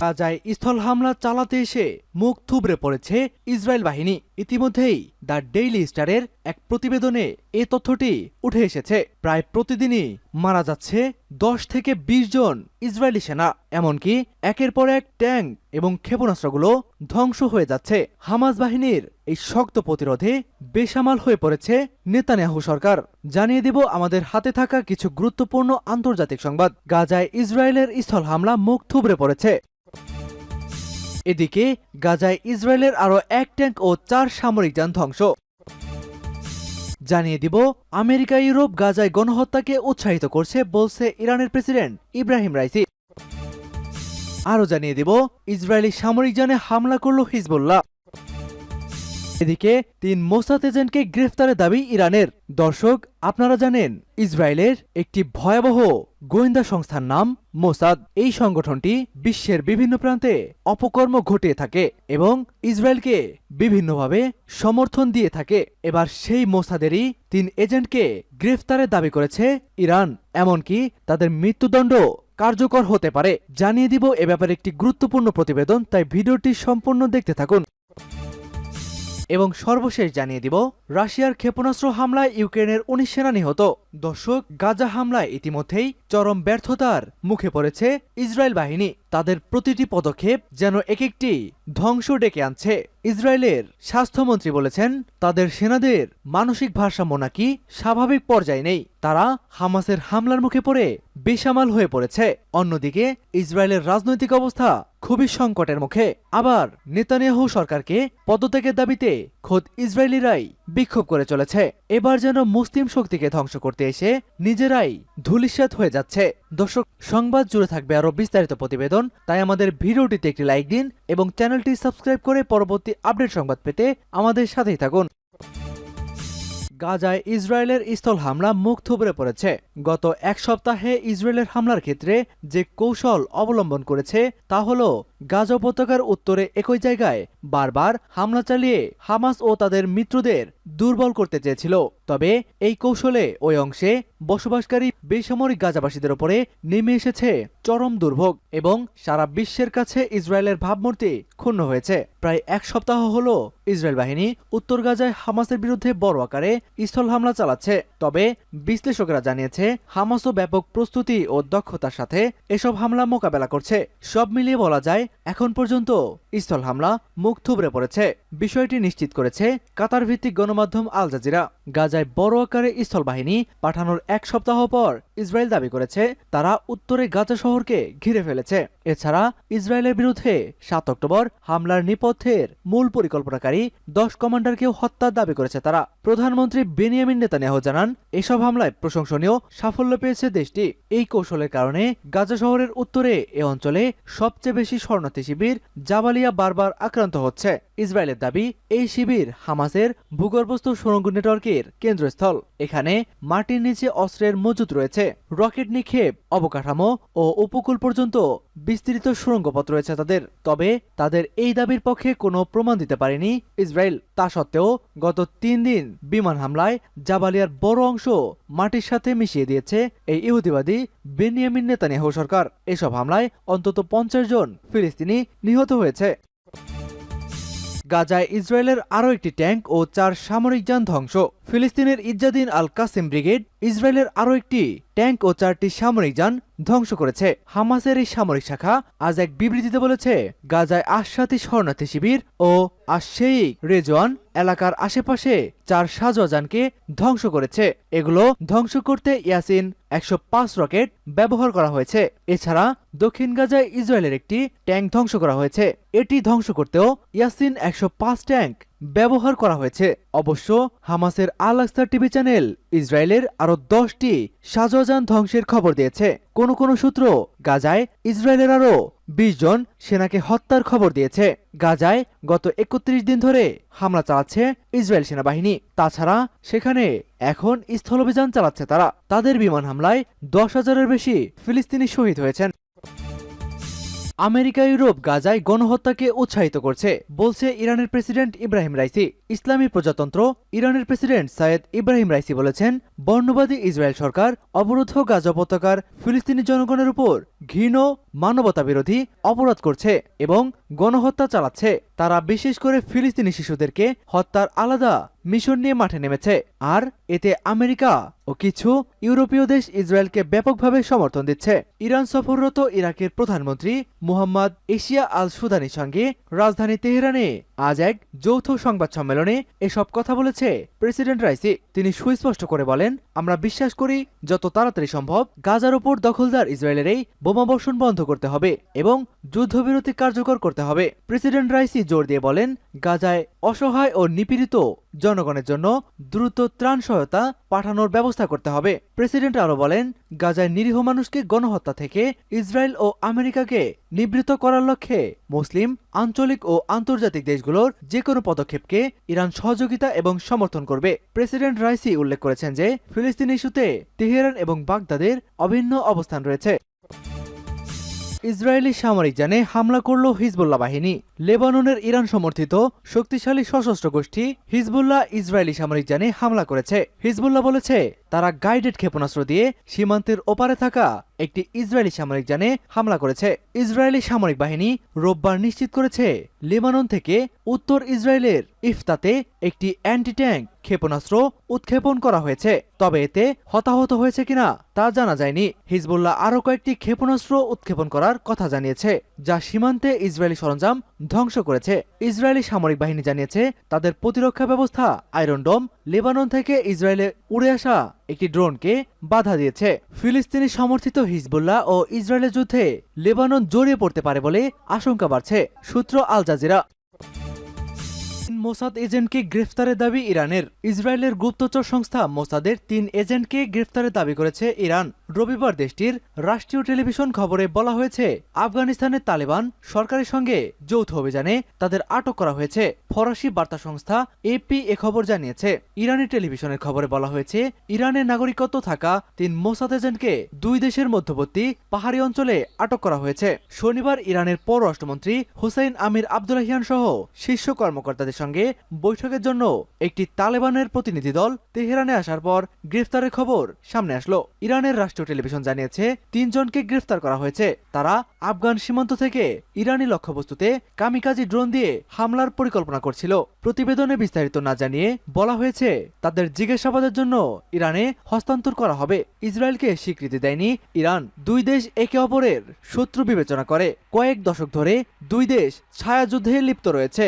গাজায় স্থল হামলা চালাতে এসে মুখ থুবড়ে পড়েছে ইসরায়েল বাহিনী। ইতিমধ্যেই দ্য ডেইলি স্টারের এক প্রতিবেদনে এ তথ্যটি উঠে এসেছে। প্রায় প্রতিদিনই মারা যাচ্ছে 10 থেকে 20 জন ইসরায়েলি সেনা। এমনকি একের পর এক ট্যাঙ্ক এবং ক্ষেপণাস্ত্রগুলো ধ্বংস হয়ে যাচ্ছে। হামাস বাহিনীর এই শক্ত প্রতিরোধে বেসামাল হয়ে পড়েছে নেতানিয়াহু সরকার। জানিয়ে দেব আমাদের হাতে থাকা কিছু গুরুত্বপূর্ণ আন্তর্জাতিক সংবাদ। গাজায় ইসরায়েলের স্থল হামলা মুখ থুবড়ে পড়েছে। এদিকে গাজায় ইসরায়েলের আরও 1 ট্যাঙ্ক ও 4 সামরিক যান ধ্বংস। জানিয়ে দিব আমেরিকা ইউরোপ গাজায় গণহত্যাকে উৎসাহিত করছে বলছে ইরানের প্রেসিডেন্ট ইব্রাহিম রাইসি। আরও জানিয়ে দিব ইসরায়েলি সামরিক যানে হামলা করল হিজবুল্লাহ। এদিকে 3 মোসাদ এজেন্টকে গ্রেফতারের দাবি ইরানের। দর্শক, আপনারা জানেন ইসরায়েলের একটি ভয়াবহ গোয়েন্দা সংস্থার নাম মোসাদ। এই সংগঠনটি বিশ্বের বিভিন্ন প্রান্তে অপকর্ম ঘটিয়ে থাকে এবং ইসরায়েলকে বিভিন্নভাবে সমর্থন দিয়ে থাকে। এবার সেই মোসাদেরই 3 এজেন্টকে গ্রেফতারের দাবি করেছে ইরান। এমনকি তাদের মৃত্যুদণ্ড কার্যকর হতে পারে। জানিয়ে দিব এ ব্যাপারে একটি গুরুত্বপূর্ণ প্রতিবেদন, তাই ভিডিওটি সম্পূর্ণ দেখতে থাকুন। এবং সর্বশেষ জানিয়ে দিব রাশিয়ার ক্ষেপণাস্ত্র হামলায় ইউক্রেনের 19 সেনা নিহত। দর্শক, গাজা হামলায় ইতিমধ্যেই চরম ব্যর্থতার মুখে পড়েছে ইসরায়েল বাহিনী। তাদের প্রতিটি পদক্ষেপ যেন এক একটি ধ্বংস ডেকে আনছে। ইসরায়েলের স্বাস্থ্যমন্ত্রী বলেছেন তাদের সেনাদের মানসিক ভারসাম্য নাকি স্বাভাবিক পর্যায়ে নেই। তারা হামাসের হামলার মুখে পড়ে বেসামাল হয়ে পড়েছে। অন্যদিকে ইসরায়েলের রাজনৈতিক অবস্থা খুবই সংকটের মুখে। আবার নেতানিয়াহু সরকারকে পদত্যাগের দাবিতে খোদ ইসরায়েলিরাই বিক্ষোভ করে চলেছে। এবার যেন মুসলিম শক্তিকে ধ্বংস করতে এসে নিজেরাই ধূলিসাৎ হয়ে যাচ্ছে। দর্শক, সংবাদ জুড়ে থাকবে আরো বিস্তারিত প্রতিবেদন, তাই আমাদের ভিডিওটিতে একটি লাইক দিন এবং চ্যানেলটি সাবস্ক্রাইব করে পরবর্তী আপডেট সংবাদ পেতে আমাদের সাথেই থাকুন। গাজায় ইসরায়েলের স্থল হামলা মুখ থুবড়ে পড়েছে। গত এক সপ্তাহে ইসরায়েলের হামলার ক্ষেত্রে যে কৌশল অবলম্বন করেছে তা হল গাজা উপত্যকার উত্তরে একই জায়গায় বারবার হামলা চালিয়ে হামাস ও তাদের মিত্রদের দুর্বল করতে চেয়েছিল। তবে এই কৌশলে ওই অংশে বসবাসকারী বেসামরিক গাজাবাসীদের উপরে নেমে এসেছে চরম দুর্ভোগ এবং সারা বিশ্বের কাছে ইসরায়েলের ভাবমূর্তি ক্ষুণ্ণ হয়েছে। প্রায় এক সপ্তাহ হল ইসরায়েল বাহিনী উত্তর গাজায় হামাসের বিরুদ্ধে বড় আকারে স্থল হামলা চালাচ্ছে। তবে বিশ্লেষকরা জানিয়েছে হামাসও ব্যাপক প্রস্তুতি ও দক্ষতার সাথে এসব হামলা মোকাবেলা করছে। সব মিলিয়ে বলা যায় এখন পর্যন্ত স্থল হামলা মুখ থুবড়ে পড়েছে। বিষয়টি নিশ্চিত করেছে কাতার ভিত্তিক গণমাধ্যম আল জাজিরা। গাজায় বড় আকারে স্থল বাহিনী পাঠানোর এক সপ্তাহ পর ইসরায়েল দাবি করেছে তারা উত্তরে গাজা শহরকে ঘিরে ফেলেছে। এছাড়া ইসরায়েলের বিরুদ্ধে 7 অক্টোবর হামলার নেপথ্যের মূল পরিকল্পনাকারী 10 কমান্ডারকেও হত্যার দাবি করেছে তারা। প্রধানমন্ত্রী বেনিয়ামিন নেতানিয়াহু জানান এসব হামলায় প্রশংসনীয় সাফল্য পেয়েছে দেশটি। এই কৌশলের কারণে গাজা শহরের উত্তরে এ অঞ্চলে সবচেয়ে বেশি শরণার্থী শিবির জাবালিয়া বারবার আক্রান্ত হচ্ছে। ইসরায়েলের দাবি এই শিবির হামাসের ভূগর্ভস্থ সুড়ঙ্গ নেটওয়ার্কের কেন্দ্রস্থল। এখানে মাটির নিচে অস্ত্রের মজুত রয়েছে, রকেট নিক্ষেপ, অবকাঠামো ও উপকূল পর্যন্ত বিস্তৃত সুড়ঙ্গপথ রয়েছে তাদের। তবে তাদের এই দাবির পক্ষে কোনো প্রমাণ দিতে পারেনি ইসরায়েল। তা সত্ত্বেও গত 3 দিন বিমান হামলায় জাবালিয়ার বড় অংশ মাটির সাথে মিশিয়ে দিয়েছে এই ইহুদিবাদী বেনিয়ামিন নেতানিয়াহু সরকার। এসব হামলায় অন্তত 50 জন ফিলিস্তিনি নিহত হয়েছে। গাজায় ইসরায়েলের আরও একটি ট্যাঙ্ক ও 4 সামরিক যান ধ্বংস। ফিলিস্তিনের ইজ্জাদিন আল কাসেম ব্রিগেড ইসরায়েলের আরও একটি ট্যাঙ্ক ও 4টি সামরিক যান ধ্বংস করেছে। হামাসের এই সামরিক শাখা আজ এক বিবৃতিতে বলেছে গাজায় আশরাতি শরণার্থী শিবির ও আশ-শেইখ রেজওয়ান এলাকার আশেপাশে 4 সাজোয়া যানকে ধ্বংস করেছে। এগুলো ধ্বংস করতে ইয়াসিন 105 রকেট ব্যবহার করা হয়েছে। এছাড়া দক্ষিণ গাজায় ইসরায়েলের একটি ট্যাঙ্ক ধ্বংস করা হয়েছে। এটি ধ্বংস করতেও ইয়াসিন 105 ট্যাঙ্ক ব্যবহার করা হয়েছে। অবশ্য হামাসের আল আকসা টিভি চ্যানেল ইসরায়েলের আরো 10টি সাজোয়া যান ধ্বংসের খবর দিয়েছে। কোন সূত্র গাজায় ইসরায়েলের আরো 20 জন সেনাকে হত্যার খবর দিয়েছে। গাজায় গত 31 দিন ধরে হামলা চালাচ্ছে ইসরায়েল সেনাবাহিনী। তাছাড়া সেখানে এখন স্থলাভিযান চালাচ্ছে তারা। তাদের বিমান হামলায় 10,000-এর বেশি ফিলিস্তিনি শহীদ হয়েছেন। আমেরিকা ইউরোপ গাজায় গণহত্যাকে উৎসাহিত করছে বলছে ইরানের প্রেসিডেন্ট ইব্রাহিম রাইসি। ইসলামী প্রজাতন্ত্র ইরানের প্রেসিডেন্ট সাইয়েদ ইব্রাহিম রাইসি বলেছেন, বর্ণবাদী ইসরায়েল সরকার অবরুদ্ধ গাজা উপত্যকার ফিলিস্তিনি জনগণের উপর ঘৃণ মানবতাবিরোধী অপরাধ করছে এবং গণহত্যা চালাচ্ছে। তারা বিশেষ করে ফিলিস্তিনি শিশুদেরকে হত্যার আলাদা মিশন নিয়ে মাঠে নেমেছে। আর এতে আমেরিকা ও কিছু ইউরোপীয় দেশ ইসরায়েলকে ব্যাপকভাবে সমর্থন দিচ্ছে। ইরান সফররত ইরাকের প্রধানমন্ত্রী মুহাম্মদ এশিয়া আল সুদানির সঙ্গে রাজধানী তেহরানে আজ এক যৌথ সংবাদ সম্মেলনে এসব কথা বলেছে প্রেসিডেন্ট রাইসি। তিনি সুস্পষ্ট করে বলেন, আমরা বিশ্বাস করি যত তাড়াতাড়ি সম্ভব গাজার উপর দখলদার ইসরায়েলের এই বোমাবর্ষণ বন্ধ করতে হবে এবং যুদ্ধবিরতি কার্যকর করতে হবে। প্রেসিডেন্ট রাইসি জোর দিয়ে বলেন, গাজায় অসহায় ও নিপীড়িত জনগণের জন্য দ্রুত ত্রাণ সহায়তা পাঠানোর ব্যবস্থা করতে হবে। প্রেসিডেন্ট আরো বলেন, গাজায় নিরীহ মানুষকে গণহত্যা থেকে ইসরায়েল ও আমেরিকাকে নিবৃত্ত করার লক্ষ্যে মুসলিম, আঞ্চলিক ও আন্তর্জাতিক দেশগুলোর যে কোনো পদক্ষেপকে ইরান সহযোগিতা এবং সমর্থন করবে। প্রেসিডেন্ট রাইসি উল্লেখ করেছেন যে ফিলিস্তিন ইস্যুতে তেহরান এবং বাগদাদের অভিন্ন অবস্থান রয়েছে। ইসরায়েলি সামরিক যানে হামলা করল হিজবুল্লাহ বাহিনী। লেবাননের ইরান সমর্থিত শক্তিশালী সশস্ত্র গোষ্ঠী হিজবুল্লাহ ইসরায়েলি সামরিক যানে হামলা করেছে। হিজবুল্লাহ বলেছে, তারা গাইডেড ক্ষেপণাস্ত্র দিয়ে সীমান্তের ওপারে থাকা একটি ইসরায়েলি সামরিক যানে হামলা করেছে। ইসরায়েলি সামরিক বাহিনী রোববার নিশ্চিত করেছে, লেবানন থেকে উত্তর ইসরায়েলের ইফতাতে একটি অ্যান্টি ট্যাঙ্ক ক্ষেপণাস্ত্র উৎক্ষেপণ করা হয়েছে। তবে এতে হতাহত হয়েছে কিনা তা জানা যায়নি। হিজবুল্লাহ আরও কয়েকটি ক্ষেপণাস্ত্র উৎক্ষেপণ করার কথা জানিয়েছে, যা সীমান্তে ইসরায়েলি সরঞ্জাম ধ্বংস করেছে। ইসরায়েলি সামরিক বাহিনী জানিয়েছে, তাদের প্রতিরক্ষা ব্যবস্থা আয়রন ডোম লেবানন থেকে ইসরায়েলে উড়ে আসা একটি ড্রোনকে বাধা দিয়েছে। ফিলিস্তিনি সমর্থিত হিজবুল্লাহ ও ইসরায়েলের যুদ্ধে লেবানন জড়িয়ে পড়তে পারে বলে আশঙ্কা বাড়ছে। সূত্র আল জাজিরা। মোসাদ এজেন্টকে গ্রেফতারের দাবি ইরানের। ইসরায়েলের গুপ্তচর সংস্থা মোসাদের 3 এজেন্টকে গ্রেফতারের দাবি করেছে ইরান। রবিবার দেশটির রাষ্ট্রীয় টেলিভিশন খবরে বলা হয়েছে, আফগানিস্তানের তালেবান সরকারের সঙ্গে যৌথ অভিযানে তাদের আটক করা হয়েছে। ফরাসি বার্তা সংস্থা এপি এ খবর জানিয়েছে। ইরানি টেলিভিশনের খবরে বলা হয়েছে, ইরানের নাগরিকত্ব থাকা 3 মোসাদ এজেন্টকে 2 দেশের মধ্যবর্তী পাহাড়ি অঞ্চলে আটক করা হয়েছে। শনিবার ইরানের পররাষ্ট্রমন্ত্রী হুসাইন আমির আব্দুলাহিয়ান সহ শীর্ষ কর্মকর্তাদের সঙ্গে বৈঠকের জন্য একটি তালেবানের প্রতিনিধি দল তেহরানে আসার পর গ্রেফতারের খবর সামনে আসলো। ইরানের রাষ্ট্রীয় টেলিভিশন জানিয়েছে, 3 জনকে গ্রেফতার করা হয়েছে। তারা আফগান সীমান্ত থেকে ইরানি লক্ষ্যবস্তুতে কামিকাজি ড্রোন দিয়ে হামলার পরিকল্পনা করছিল। প্রতিবেদনে বিস্তারিত না জানিয়ে বলা হয়েছে, তাদের জিজ্ঞাসাবাদের জন্য ইরানে হস্তান্তর করা হবে। ইসরায়েলকে স্বীকৃতি দেয়নি ইরান। 2 দেশ একে অপরের শত্রু বিবেচনা করে। কয়েক দশক ধরে 2 দেশ ছায়াযুদ্ধে লিপ্ত রয়েছে।